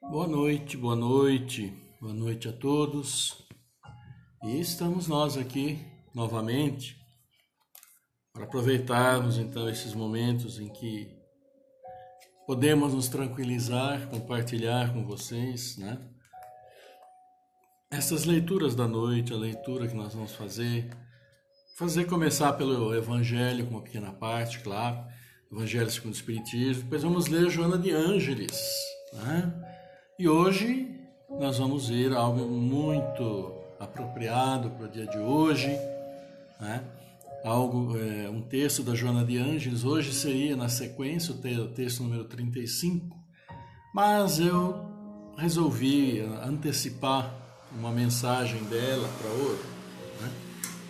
Boa noite, boa noite, boa noite a todos. E estamos nós aqui novamente para aproveitarmos então esses momentos em que podemos nos tranquilizar, compartilhar com vocês, né? Essas leituras da noite, a leitura que nós vamos fazer começar pelo Evangelho, com uma pequena parte, claro, Evangelho segundo o Espiritismo, depois vamos ler Joana de Ângeles, né? E hoje nós vamos ver algo muito apropriado para o dia de hoje, né? Um texto da Joana de Ângeles. Hoje seria na sequência o texto número 35, mas eu resolvi antecipar uma mensagem dela para hoje, né?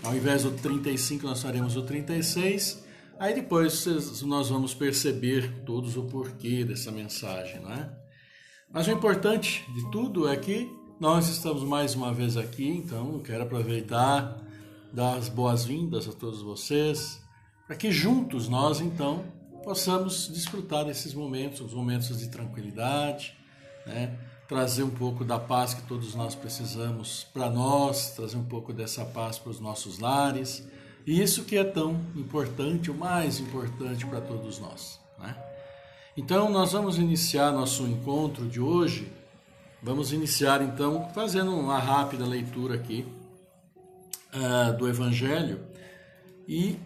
Ao invés do 35 nós faremos o 36, aí depois nós vamos perceber todos o porquê dessa mensagem, né? Mas o importante de tudo é que nós estamos mais uma vez aqui, então eu quero aproveitar, dar as boas-vindas a todos vocês, para que juntos nós então possamos desfrutar desses momentos, os momentos de tranquilidade, né? Trazer um pouco da paz que todos nós precisamos para nós, trazer um pouco dessa paz para os nossos lares, e isso que é tão importante, o mais importante para todos nós, né? Então, nós vamos iniciar nosso encontro de hoje. Vamos iniciar, então, fazendo uma rápida leitura aqui do Evangelho. E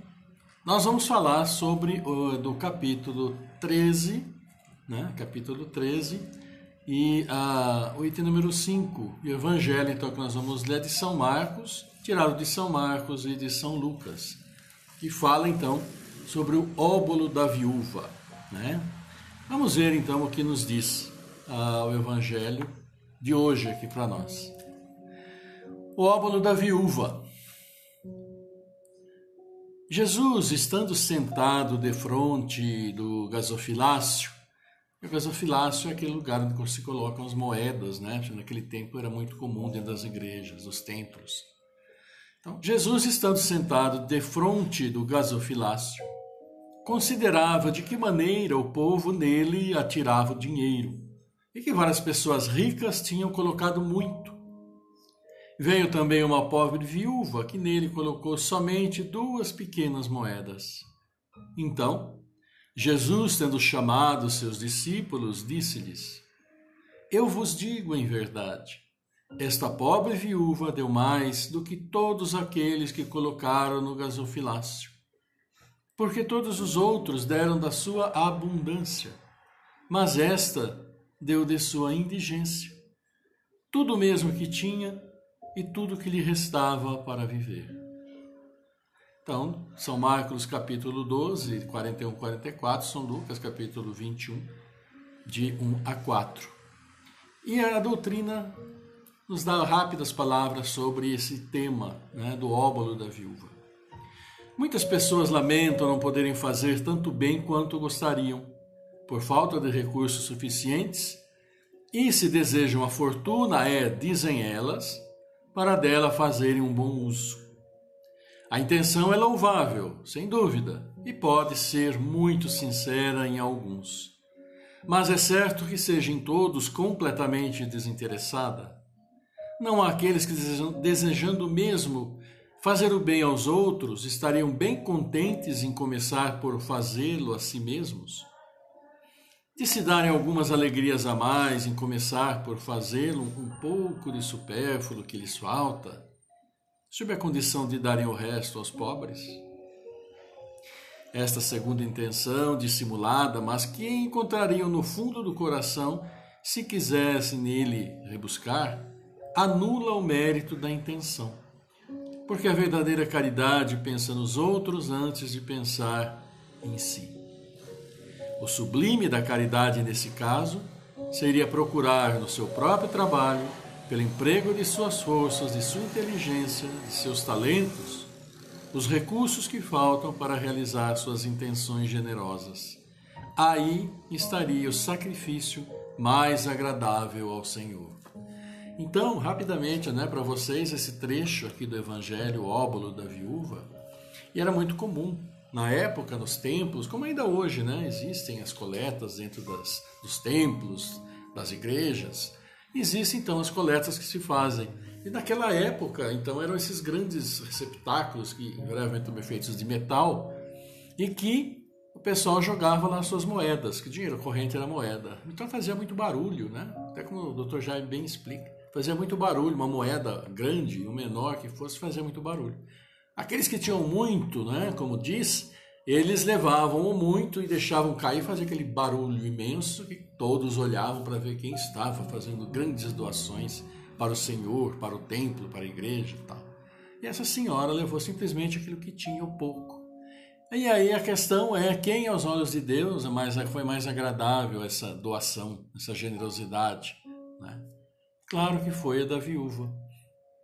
nós vamos falar sobre do capítulo 13, né? Capítulo 13 e o item número 5. O Evangelho, então, que nós vamos ler é de São Marcos, tirado de São Marcos e de São Lucas, que fala, então, sobre o óbolo da viúva, né? Vamos ver então o que nos diz o Evangelho de hoje aqui para nós. O óbolo da viúva. Jesus, estando sentado defronte do gasofilácio, o gasofilácio é aquele lugar onde se colocam as moedas, né? Naquele tempo era muito comum dentro das igrejas, dos templos. Então, Jesus, estando sentado defronte do gasofilácio, considerava de que maneira o povo nele atirava o dinheiro, e que várias pessoas ricas tinham colocado muito. Veio também uma pobre viúva, que nele colocou somente 2 pequenas moedas. Então, Jesus, tendo chamado seus discípulos, disse-lhes: Eu vos digo em verdade, esta pobre viúva deu mais do que todos aqueles que colocaram no gasofilácio. Porque todos os outros deram da sua abundância, mas esta deu de sua indigência, tudo mesmo que tinha e tudo que lhe restava para viver. Então, São Marcos capítulo 12, 41 e 44, São Lucas capítulo 21, de 1 a 4. E a doutrina nos dá rápidas palavras sobre esse tema, né, do óbolo da viúva. Muitas pessoas lamentam não poderem fazer tanto bem quanto gostariam, por falta de recursos suficientes, e se desejam a fortuna dizem elas, para dela fazerem um bom uso. A intenção é louvável, sem dúvida, e pode ser muito sincera em alguns. Mas é certo que seja em todos completamente desinteressada. Não há aqueles que desejando mesmo fazer o bem aos outros, estariam bem contentes em começar por fazê-lo a si mesmos? De se darem algumas alegrias a mais em começar por fazê-lo um pouco de supérfluo que lhes falta, sob a condição de darem o resto aos pobres? Esta segunda intenção, dissimulada, mas que encontrariam no fundo do coração, se quisessem nele rebuscar, anula o mérito da intenção. Porque a verdadeira caridade pensa nos outros antes de pensar em si. O sublime da caridade, nesse caso, seria procurar no seu próprio trabalho, pelo emprego de suas forças, de sua inteligência, de seus talentos, os recursos que faltam para realizar suas intenções generosas. Aí estaria o sacrifício mais agradável ao Senhor. Então, rapidamente, né, para vocês, esse trecho aqui do Evangelho, o óbolo da viúva, e era muito comum, na época, nos templos, como ainda hoje, né? Existem as coletas dentro dos templos, das igrejas. Existem, então, as coletas que se fazem. E naquela época, então, eram esses grandes receptáculos que eram também feitos de metal e que o pessoal jogava lá suas moedas, que dinheiro corrente era moeda. Então fazia muito barulho, né? Até como o Dr. Jaime bem explica. Fazia muito barulho, uma moeda grande, ou menor que fosse, fazia muito barulho. Aqueles que tinham muito, né, como diz, eles levavam o muito e deixavam cair, fazia aquele barulho imenso que todos olhavam para ver quem estava fazendo grandes doações para o Senhor, para o templo, para a igreja e tal. E essa senhora levou simplesmente aquilo que tinha, o pouco. E aí a questão é quem aos olhos de Deus foi mais agradável essa doação, essa generosidade, né? Claro que foi a da viúva,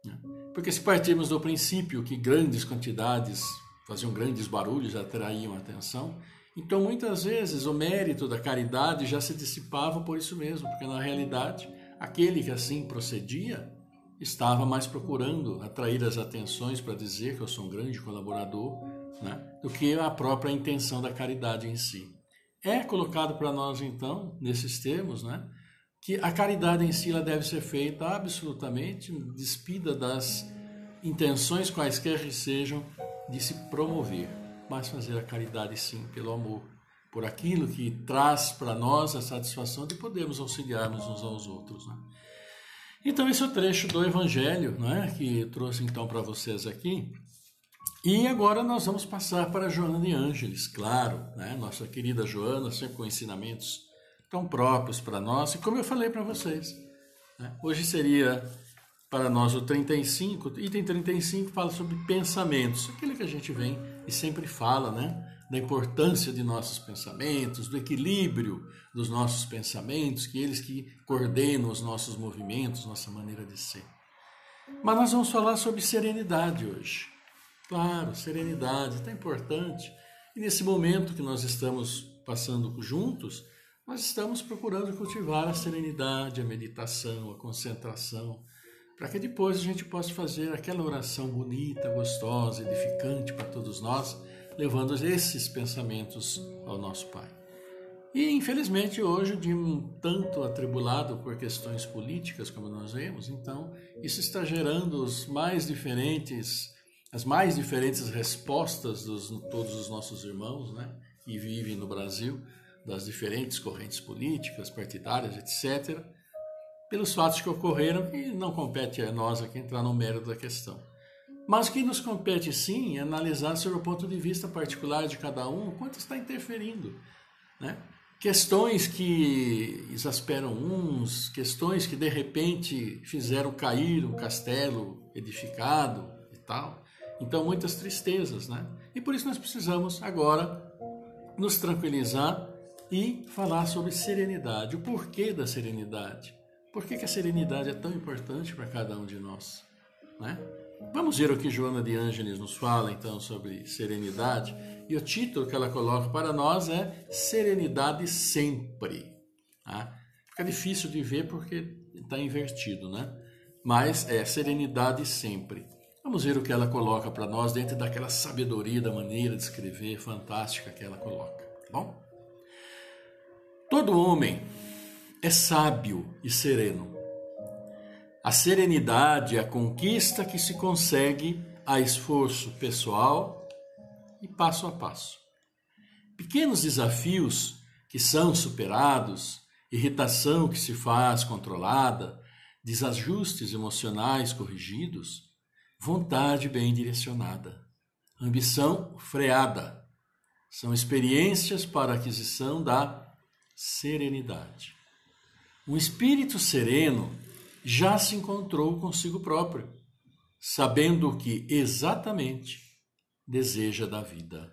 né? Porque se partirmos do princípio que grandes quantidades faziam grandes barulhos, atraíam atenção, então muitas vezes o mérito da caridade já se dissipava por isso mesmo, porque na realidade aquele que assim procedia estava mais procurando atrair as atenções para dizer que eu sou um grande colaborador, né, do que a própria intenção da caridade em si. É colocado para nós então, nesses termos, né, que a caridade em si ela deve ser feita absolutamente despida das intenções quaisquer que sejam de se promover, mas fazer a caridade sim pelo amor, por aquilo que traz para nós a satisfação de podermos auxiliarmos uns aos outros, né? Então esse é o trecho do Evangelho, né, que eu trouxe então para vocês aqui. E agora nós vamos passar para Joana de Ângeles, claro, né? Nossa querida Joana, sempre com ensinamentos tão próprios para nós. E como eu falei para vocês, né? Hoje seria para nós o 35, item 35 fala sobre pensamentos, aquilo que a gente vem e sempre fala, né? Da importância de nossos pensamentos, do equilíbrio dos nossos pensamentos, que eles que coordenam os nossos movimentos, nossa maneira de ser. Mas nós vamos falar sobre serenidade hoje. Claro, serenidade é tão importante. E nesse momento que nós estamos passando juntos, nós estamos procurando cultivar a serenidade, a meditação, a concentração, para que depois a gente possa fazer aquela oração bonita, gostosa, edificante para todos nós, levando esses pensamentos ao nosso Pai. E infelizmente hoje, de um tanto atribulado por questões políticas, como nós vemos, então isso está gerando as mais diferentes respostas de todos os nossos irmãos, né, que vivem no Brasil, das diferentes correntes políticas, partidárias, etc., pelos fatos que ocorreram, e não compete a nós aqui entrar no mérito da questão. Mas o que nos compete sim é analisar sobre o ponto de vista particular de cada um, o quanto está interferindo, né? Questões que exasperam uns, questões que de repente fizeram cair um castelo edificado e tal. Então, muitas tristezas, né? E por isso nós precisamos agora nos tranquilizar e falar sobre serenidade, o porquê da serenidade. Por que a serenidade é tão importante para cada um de nós, né? Vamos ver o que Joana de Ângeles nos fala, então, sobre serenidade. E o título que ela coloca para nós é Serenidade Sempre. Tá? Fica difícil de ver porque está invertido, né? Mas é Serenidade Sempre. Vamos ver o que ela coloca para nós dentro daquela sabedoria, da maneira de escrever fantástica que ela coloca. Tá bom? Todo homem é sábio e sereno. A serenidade é a conquista que se consegue a esforço pessoal e passo a passo. Pequenos desafios que são superados, irritação que se faz controlada, desajustes emocionais corrigidos, vontade bem direcionada, ambição freada, são experiências para a aquisição da serenidade. Um espírito sereno já se encontrou consigo próprio, sabendo o que exatamente deseja da vida.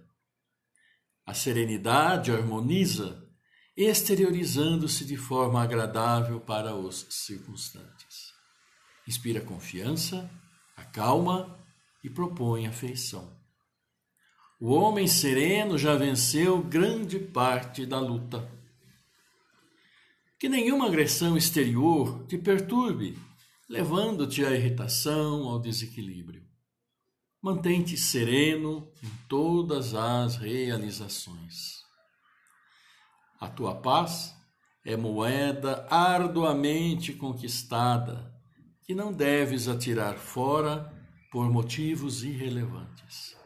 A serenidade harmoniza, exteriorizando-se de forma agradável para os circunstantes. Inspira confiança, acalma e propõe afeição. O homem sereno já venceu grande parte da luta. Que nenhuma agressão exterior te perturbe, levando-te à irritação, ao desequilíbrio. mantém-te sereno em todas as realizações. A tua paz é moeda arduamente conquistada, que não deves atirar fora por motivos irrelevantes.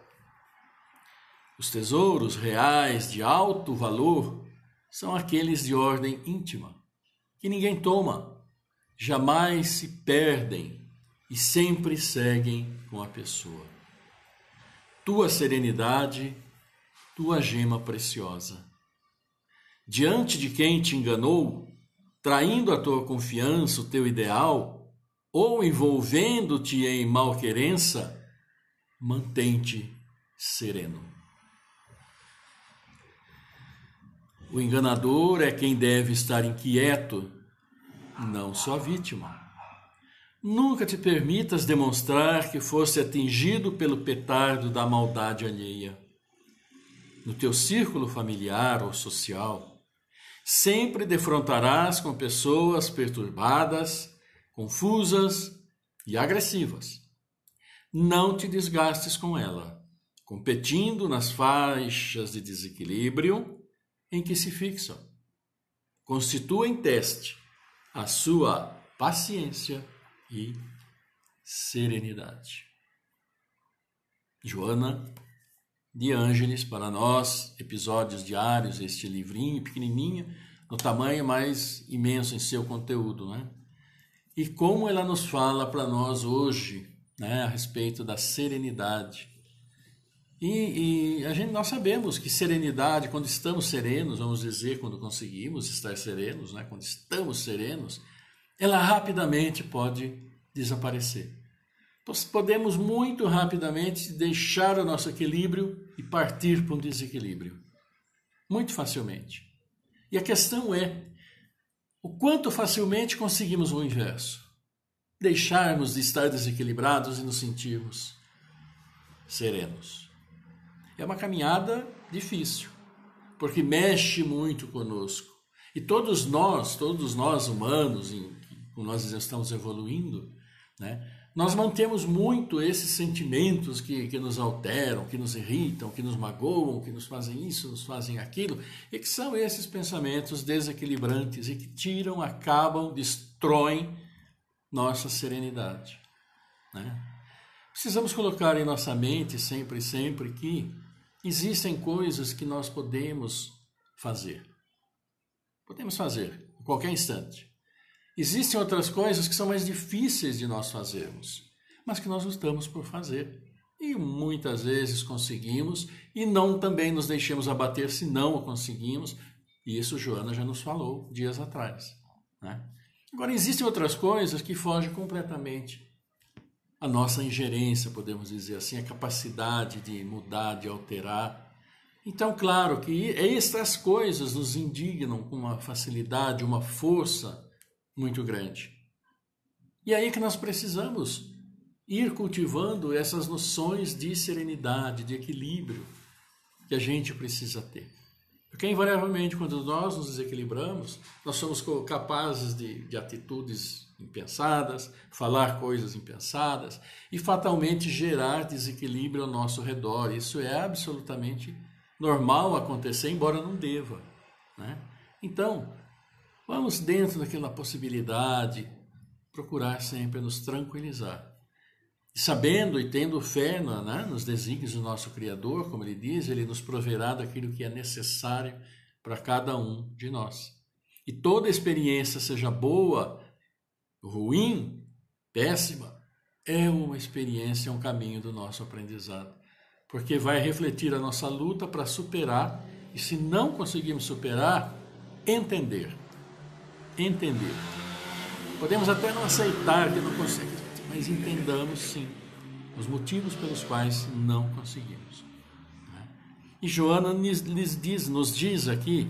Os tesouros reais de alto valor são aqueles de ordem íntima, que ninguém toma, jamais se perdem e sempre seguem com a pessoa. Tua serenidade, tua gema preciosa. Diante de quem te enganou, traindo a tua confiança, o teu ideal, ou envolvendo-te em malquerença, mantém-te sereno. O enganador é quem deve estar inquieto, não sua vítima. Nunca te permitas demonstrar que foste atingido pelo petardo da maldade alheia. No teu círculo familiar ou social, sempre defrontarás com pessoas perturbadas, confusas e agressivas. Não te desgastes com ela, competindo nas faixas de desequilíbrio em que se fixam. Constitua em teste a sua paciência e serenidade. Joana de Ângeles, para nós, episódios diários, este livrinho pequenininho, no tamanho mais imenso em seu conteúdo, né? E como ela nos fala para nós hoje, né, a respeito da serenidade. E nós sabemos que serenidade, quando estamos serenos, vamos dizer, quando conseguimos estar serenos, né, quando estamos serenos, ela rapidamente pode desaparecer. Podemos muito rapidamente deixar o nosso equilíbrio e partir para um desequilíbrio. Muito facilmente. E a questão é, o quanto facilmente conseguimos o inverso? Deixarmos de estar desequilibrados e nos sentirmos serenos. É uma caminhada difícil, porque mexe muito conosco. E todos nós humanos, como nós estamos evoluindo, né, nós mantemos muito esses sentimentos que nos alteram, que nos irritam, que nos magoam, que nos fazem isso, nos fazem aquilo, e que são esses pensamentos desequilibrantes e que tiram, acabam, destroem nossa serenidade, né? Precisamos colocar em nossa mente sempre que existem coisas que nós podemos fazer. Podemos fazer a qualquer instante. Existem outras coisas que são mais difíceis de nós fazermos, mas que nós lutamos por fazer. E muitas vezes conseguimos e não também nos deixemos abater se não o conseguimos. E isso Joana já nos falou dias atrás, né? Agora, existem outras coisas que fogem completamente a nossa ingerência, podemos dizer assim, a capacidade de mudar, de alterar. Então, claro que estas coisas nos indignam com uma facilidade, uma força muito grande. E aí que nós precisamos ir cultivando essas noções de serenidade, de equilíbrio que a gente precisa ter. Porque, invariavelmente, quando nós nos desequilibramos, nós somos capazes de atitudes impensadas, falar coisas impensadas e fatalmente gerar desequilíbrio ao nosso redor. Isso é absolutamente normal acontecer, embora não deva, né? Então, vamos dentro daquela possibilidade, procurar sempre nos tranquilizar. Sabendo e tendo fé, né, nos desígnios do nosso Criador, como ele diz, ele nos proverá daquilo que é necessário para cada um de nós. E toda experiência, seja boa, ruim, péssima, é uma experiência, é um caminho do nosso aprendizado. Porque vai refletir a nossa luta para superar, e se não conseguirmos superar, entender. Podemos até não aceitar que não conseguimos, mas entendamos sim os motivos pelos quais não conseguimos. E Joana nos diz aqui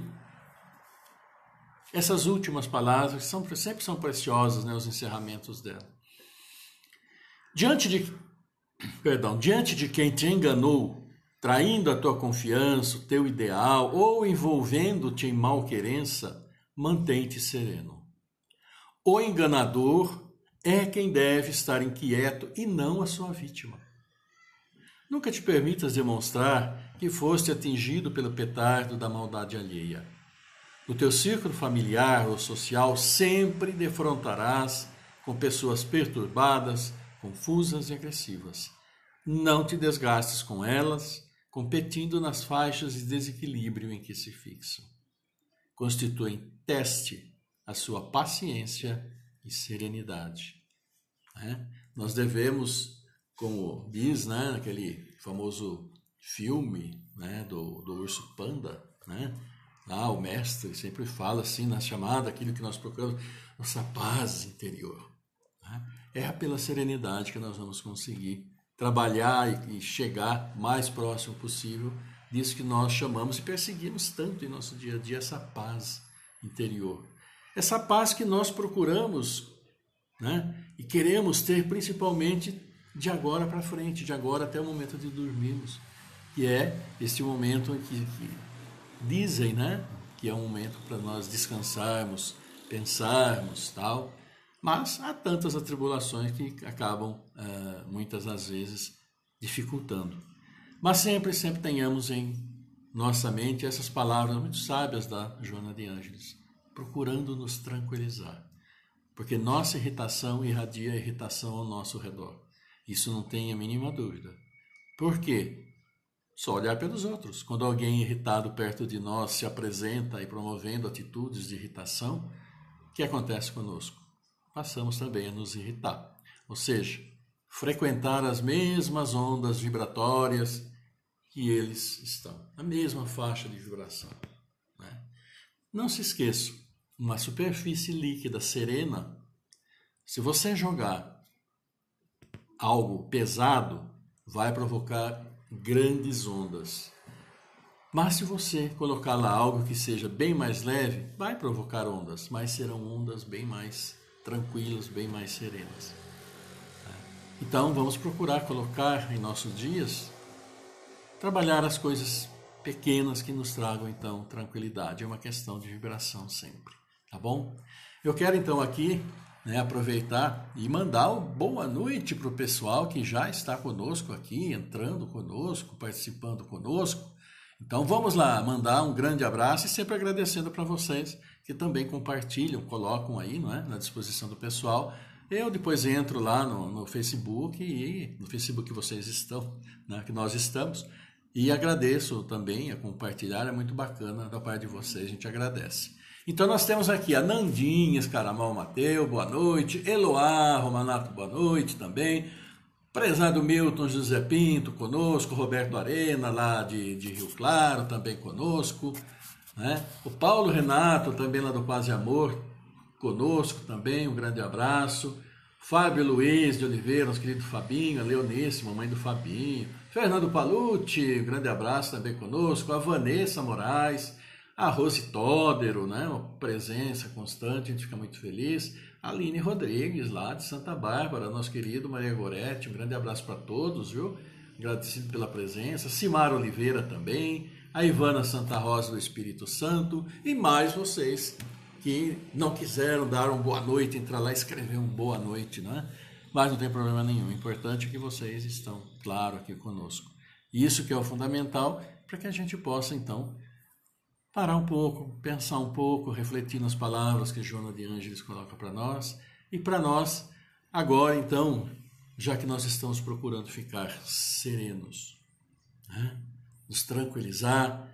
essas últimas palavras, que sempre são preciosas, né, os encerramentos dela. Diante de quem te enganou, traindo a tua confiança, o teu ideal, ou envolvendo-te em malquerença, mantém-te sereno. O enganador é quem deve estar inquieto e não a sua vítima. Nunca te permitas demonstrar que foste atingido pelo petardo da maldade alheia. No teu círculo familiar ou social, sempre defrontarás com pessoas perturbadas, confusas e agressivas. Não te desgastes com elas, competindo nas faixas de desequilíbrio em que se fixam. Constituem teste a sua paciência e serenidade. Nós devemos, como diz, aquele famoso filme, do urso panda, lá o mestre sempre fala assim na chamada, aquilo que nós procuramos, nossa paz interior. É pela serenidade que nós vamos conseguir trabalhar e chegar mais próximo possível disso que nós chamamos e perseguimos tanto em nosso dia a dia, essa paz interior. Essa paz que nós procuramos, e queremos ter principalmente de agora para frente, de agora até o momento de dormirmos, que é esse momento em que dizem, que é um momento para nós descansarmos, pensarmos, tal. Mas há tantas atribulações que acabam, muitas das vezes, dificultando. Mas sempre tenhamos em nossa mente essas palavras muito sábias da Joana de Ângeles, procurando nos tranquilizar. Porque nossa irritação irradia irritação ao nosso redor. Isso não tem a mínima dúvida. Por quê? Só olhar pelos outros. Quando alguém irritado perto de nós se apresenta e promovendo atitudes de irritação, o que acontece conosco? Passamos também a nos irritar. Ou seja, frequentar as mesmas ondas vibratórias que eles estão. A mesma faixa de vibração. Não se esqueça, uma superfície líquida serena, se você jogar algo pesado, vai provocar grandes ondas. Mas se você colocar lá algo que seja bem mais leve, vai provocar ondas, mas serão ondas bem mais tranquilas, bem mais serenas. Então vamos procurar colocar em nossos dias, trabalhar as coisas pequenas que nos tragam então tranquilidade. É uma questão de vibração sempre, tá bom? Eu quero então aqui aproveitar e mandar uma boa noite para o pessoal que já está conosco aqui, entrando conosco, participando conosco. Então vamos lá, mandar um grande abraço e sempre agradecendo para vocês que também compartilham, colocam aí na disposição do pessoal. Eu depois entro lá no Facebook e no Facebook vocês estão, que nós estamos, e agradeço também a compartilhar, é muito bacana da parte de vocês, a gente agradece. Então nós temos aqui a Nandinha Escaramal Mateu, boa noite, Eloá Romanato, boa noite também, prezado Milton José Pinto conosco, Roberto Arena lá de Rio Claro também conosco, o Paulo Renato também lá do Paz e Amor conosco também, um grande abraço, Fábio Luiz de Oliveira, nosso querido Fabinho, a Leonice, mamãe do Fabinho, Fernando Palucci, um grande abraço também conosco, a Vanessa Moraes, a Rose Tódero, uma presença constante, a gente fica muito feliz. A Aline Rodrigues, lá de Santa Bárbara, nosso querido Maria Gorete, um grande abraço para todos, viu? Agradecido pela presença. Simara Oliveira também, a Ivana Santa Rosa do Espírito Santo e mais vocês que não quiseram dar uma boa noite, entrar lá e escrever uma boa noite, Mas não tem problema nenhum. O importante é que vocês estão, claro, aqui conosco. Isso que é o fundamental para que a gente possa, então, parar um pouco, pensar um pouco, refletir nas palavras que Joana de Ângeles coloca para nós. E para nós, agora então, já que nós estamos procurando ficar serenos, nos tranquilizar,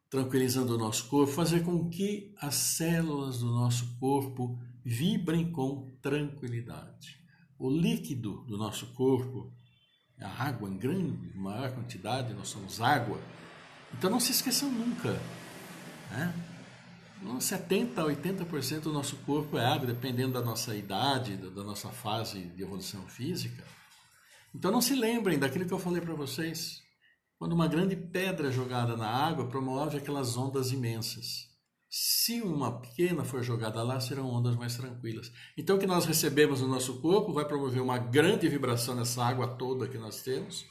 tranquilizando o nosso corpo, fazer com que as células do nosso corpo vibrem com tranquilidade. O líquido do nosso corpo, a água em grande, maior quantidade, nós somos água. Então não se esqueçam nunca, 70% a 80% do nosso corpo é água, dependendo da nossa idade, da nossa fase de evolução física. Então não se lembrem daquilo que eu falei para vocês. Quando uma grande pedra jogada na água promove aquelas ondas imensas. Se uma pequena for jogada lá, serão ondas mais tranquilas. Então o que nós recebemos no nosso corpo vai promover uma grande vibração nessa água toda que nós temos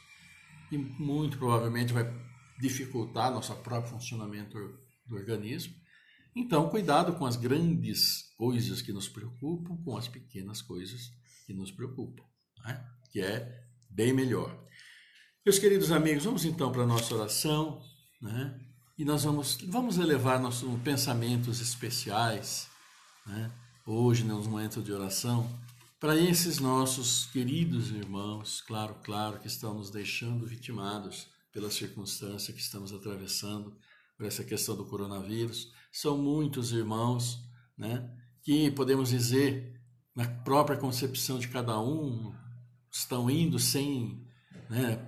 e muito provavelmente vai dificultar nosso próprio funcionamento do organismo. Então, cuidado com as grandes coisas que nos preocupam, com as pequenas coisas que nos preocupam, que é bem melhor. Meus queridos amigos, vamos então para a nossa oração, né? E nós vamos elevar nossos pensamentos especiais, né? Hoje, nos momentos de oração, para esses nossos queridos irmãos, claro, que estão nos deixando vitimados pela circunstância que estamos atravessando, por essa questão do coronavírus. São muitos irmãos, né? Que podemos dizer, na própria concepção de cada um, estão indo sem, né,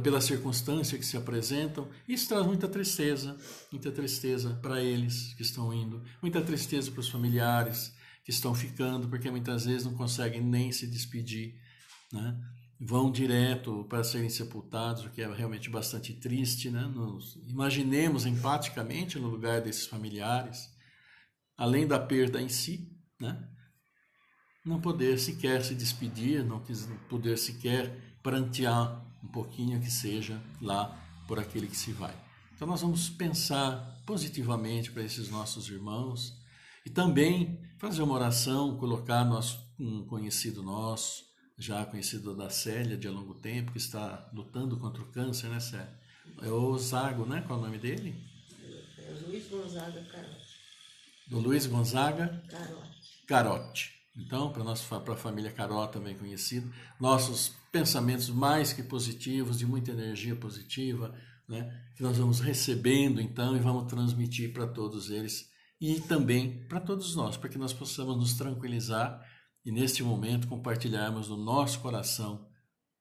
pela circunstância que se apresentam. Isso traz muita tristeza para eles que estão indo, muita tristeza para os familiares que estão ficando, porque muitas vezes não conseguem nem se despedir, né? Vão direto para serem sepultados, o que é realmente bastante triste, né? Imaginemos empaticamente no lugar desses familiares, além da perda em si, né? Não poder sequer se despedir, não poder sequer prantear um pouquinho que seja lá por aquele que se vai. Então nós vamos pensar positivamente para esses nossos irmãos e também fazer uma oração, colocar um conhecido nosso, já conhecido da Célia de há longo tempo, que está lutando contra o câncer, né, Célia? É o Zago, né? Qual é o nome dele? É Luiz Gonzaga Carote. Do Luiz Gonzaga Carote. Carote. Então, para a família Caró, também conhecido, nossos pensamentos mais que positivos, de muita energia positiva, né, que nós vamos recebendo então e vamos transmitir para todos eles e também para todos nós, para que nós possamos nos tranquilizar e neste momento compartilharmos do nosso coração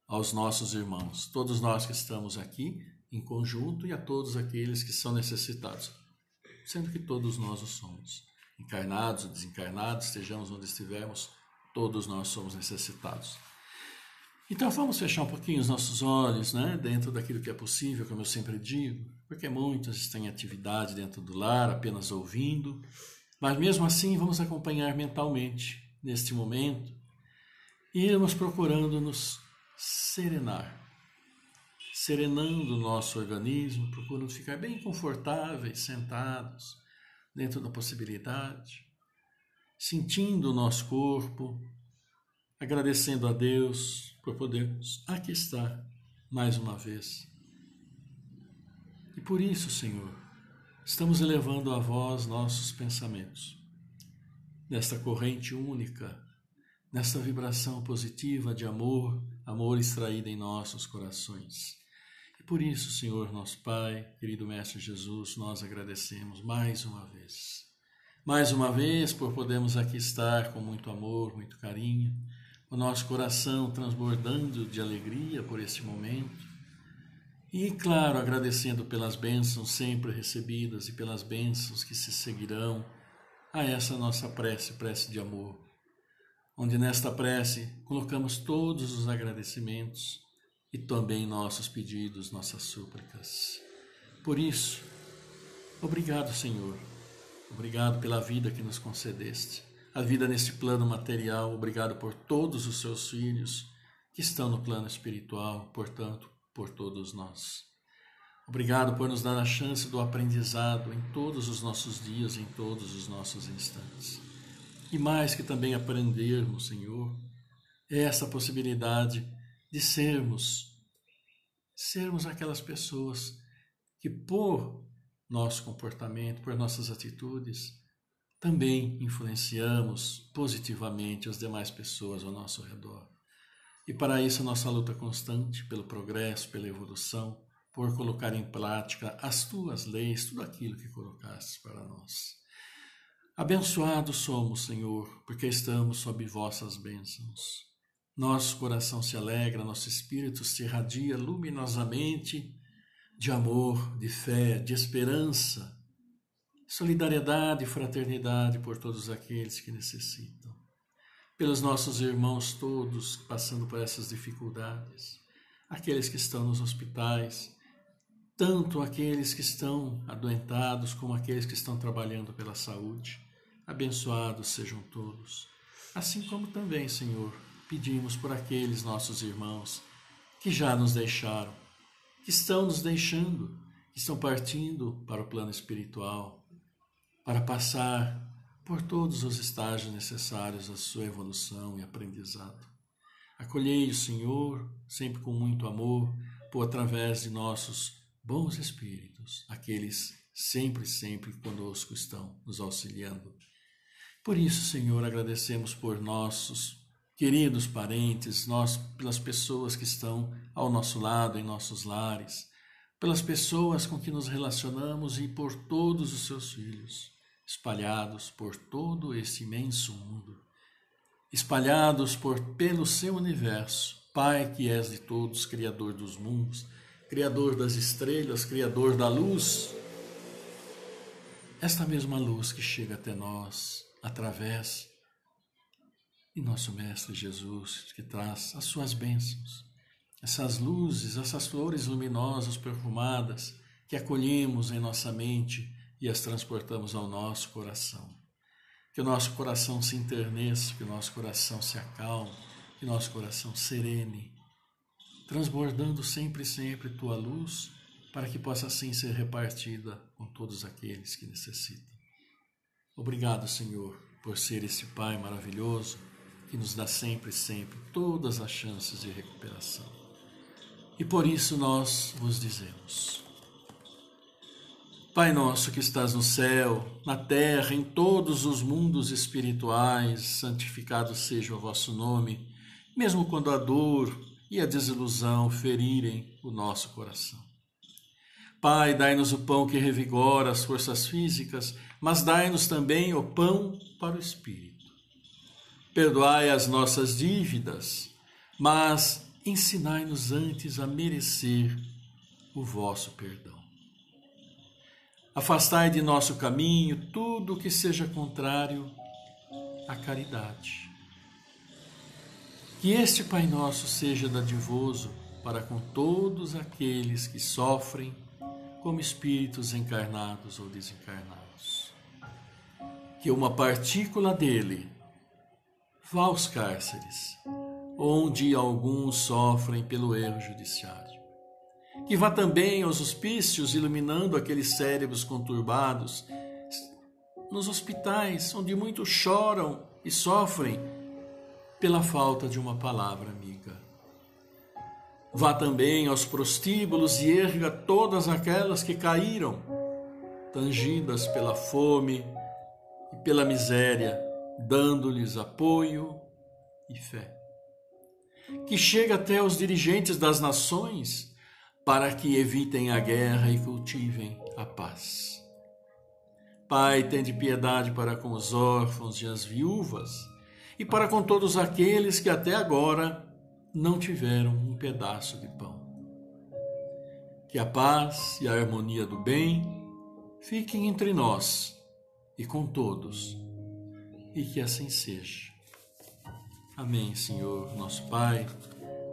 aos nossos irmãos, todos nós que estamos aqui em conjunto e a todos aqueles que são necessitados, sendo que todos nós o somos. Encarnados ou desencarnados, estejamos onde estivermos, todos nós somos necessitados. Então vamos fechar um pouquinho os nossos olhos, né, dentro daquilo que é possível, como eu sempre digo, porque muitos estão em atividade dentro do lar, apenas ouvindo, mas mesmo assim vamos acompanhar mentalmente neste momento e irmos procurando nos serenando o nosso organismo, procurando ficar bem confortáveis, sentados, dentro da possibilidade, sentindo o nosso corpo, agradecendo a Deus por podermos aqui estar mais uma vez. E por isso, Senhor, estamos elevando a vós nossos pensamentos, nesta corrente única, nesta vibração positiva de amor, amor extraído em nossos corações. E por isso, Senhor, nosso Pai, querido Mestre Jesus, nós agradecemos mais uma vez por podermos aqui estar com muito amor, muito carinho, o nosso coração transbordando de alegria por este momento. E, claro, agradecendo pelas bênçãos sempre recebidas e pelas bênçãos que se seguirão a essa nossa prece de amor, onde nesta prece colocamos todos os agradecimentos e também nossos pedidos, nossas súplicas. Por isso, obrigado, Senhor. Obrigado pela vida que nos concedeste, a vida neste plano material. Obrigado por todos os seus filhos que estão no plano espiritual, portanto, por todos nós. Obrigado por nos dar a chance do aprendizado em todos os nossos dias, em todos os nossos instantes. E mais que também aprendermos, Senhor, é essa possibilidade de sermos aquelas pessoas que por nosso comportamento, por nossas atitudes, também influenciamos positivamente as demais pessoas ao nosso redor. E para isso a nossa luta constante pelo progresso, pela evolução, por colocar em prática as tuas leis, tudo aquilo que colocastes para nós. Abençoados somos, Senhor, porque estamos sob vossas bênçãos. Nosso coração se alegra, nosso espírito se irradia luminosamente de amor, de fé, de esperança, solidariedade e fraternidade por todos aqueles que necessitam. Pelos nossos irmãos todos passando por essas dificuldades, aqueles que estão nos hospitais, tanto aqueles que estão adoentados como aqueles que estão trabalhando pela saúde. Abençoados sejam todos. Assim como também, Senhor, pedimos por aqueles nossos irmãos que já nos deixaram, que estão nos deixando, que estão partindo para o plano espiritual, para passar por todos os estágios necessários à sua evolução e aprendizado. Acolhei o Senhor, sempre com muito amor, ou através de nossos bons espíritos, aqueles sempre conosco estão, nos auxiliando. Por isso, Senhor, agradecemos por nossos queridos parentes, pelas pessoas que estão ao nosso lado, em nossos lares, pelas pessoas com que nos relacionamos e por todos os seus filhos, espalhados por todo esse imenso mundo, espalhados pelo seu universo. Pai que és de todos, Criador dos mundos, Criador das estrelas, Criador da luz, esta mesma luz que chega até nós através de nosso Mestre Jesus, que traz as suas bênçãos, essas luzes, essas flores luminosas, perfumadas, que acolhemos em nossa mente e as transportamos ao nosso coração. Que o nosso coração se enterneça, que o nosso coração se acalme, que o nosso coração serene, transbordando sempre tua luz, para que possa assim ser repartida com todos aqueles que necessitam. Obrigado, Senhor, por ser esse Pai maravilhoso que nos dá sempre todas as chances de recuperação. E por isso nós vos dizemos: Pai nosso que estás no céu, na terra, em todos os mundos espirituais, santificado seja o vosso nome, mesmo quando a dor e a desilusão ferirem o nosso coração. Pai, dai-nos o pão que revigora as forças físicas, mas dai-nos também o pão para o espírito. Perdoai as nossas dívidas, mas ensinai-nos antes a merecer o vosso perdão. Afastai de nosso caminho tudo o que seja contrário à caridade. Que este Pai Nosso seja dadivoso para com todos aqueles que sofrem como espíritos encarnados ou desencarnados. Que uma partícula dele vá aos cárceres, onde alguns sofrem pelo erro judiciário. Que vá também aos hospícios, iluminando aqueles cérebros conturbados, nos hospitais, onde muitos choram e sofrem pela falta de uma palavra amiga. Vá também aos prostíbulos e erga todas aquelas que caíram, tangidas pela fome e pela miséria, dando-lhes apoio e fé. Que chegue até os dirigentes das nações para que evitem a guerra e cultivem a paz. Pai, tende piedade para com os órfãos e as viúvas e para com todos aqueles que até agora não tiveram um pedaço de pão. Que a paz e a harmonia do bem fiquem entre nós e com todos, e que assim seja. Amém, Senhor, nosso Pai.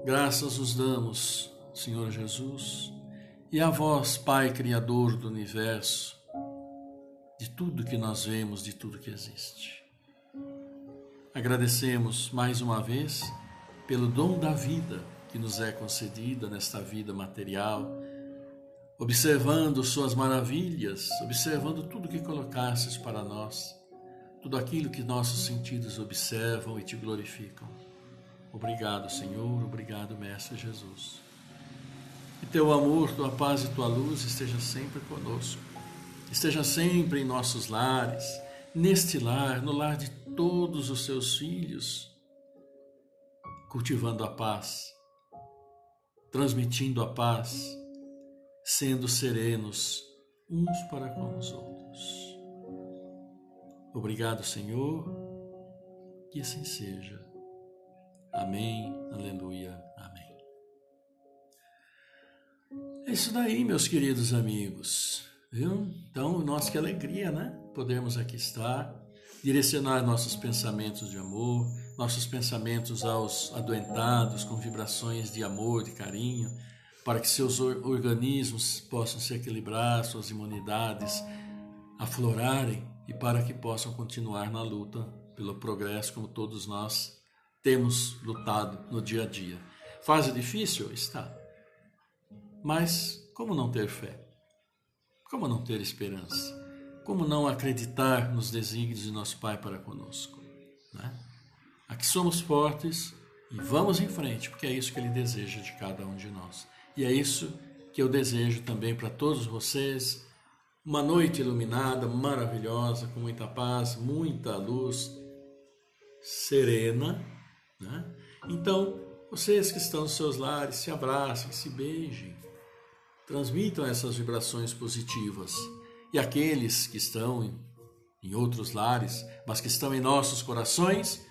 Graças os damos, Senhor Jesus, e a vós, Pai Criador do Universo, de tudo que nós vemos, de tudo que existe. Agradecemos mais uma vez pelo dom da vida que nos é concedida nesta vida material, observando suas maravilhas, observando tudo que colocastes para nós, tudo aquilo que nossos sentidos observam e te glorificam. Obrigado, Senhor, obrigado, Mestre Jesus. Que teu amor, tua paz e tua luz esteja sempre conosco, esteja sempre em nossos lares, neste lar, no lar de todos os seus filhos, cultivando a paz, transmitindo a paz, sendo serenos uns para com os outros. Obrigado, Senhor, que assim seja. Amém, aleluia, amém. É isso daí, meus queridos amigos, viu? Então, nossa, que alegria, né? Podermos aqui estar, direcionar nossos pensamentos de amor, nossos pensamentos aos adoentados com vibrações de amor, de carinho, para que seus organismos possam se equilibrar, suas imunidades aflorarem e para que possam continuar na luta pelo progresso, como todos nós temos lutado no dia a dia. Fase difícil? Está. Mas como não ter fé? Como não ter esperança? Como não acreditar nos desígnios de nosso Pai para conosco? Né? Aqui somos fortes e vamos em frente, porque é isso que Ele deseja de cada um de nós. E é isso que eu desejo também para todos vocês. Uma noite iluminada, maravilhosa, com muita paz, muita luz, serena, né? Então, vocês que estão nos seus lares, se abracem, se beijem, transmitam essas vibrações positivas. E aqueles que estão em outros lares, mas que estão em nossos corações,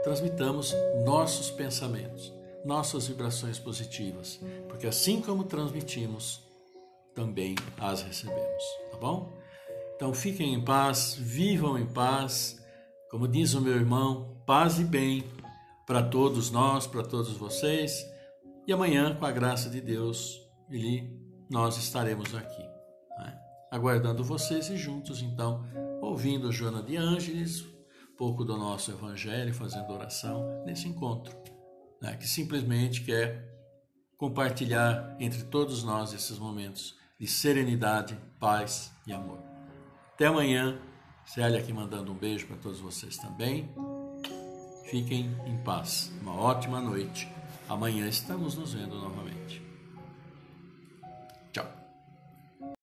transmitamos nossos pensamentos, nossas vibrações positivas, porque assim como transmitimos, também as recebemos, tá bom? Então fiquem em paz, vivam em paz, como diz o meu irmão, paz e bem para todos nós, para todos vocês, e amanhã, com a graça de Deus, nós estaremos aqui, né? Aguardando vocês e juntos, então, ouvindo Joana de Ângeles, um pouco do nosso Evangelho, fazendo oração nesse encontro, né? Que simplesmente quer compartilhar entre todos nós esses momentos de serenidade, paz e amor. Até amanhã. Célia aqui mandando um beijo para todos vocês também. Fiquem em paz. Uma ótima noite. Amanhã estamos nos vendo novamente. Tchau.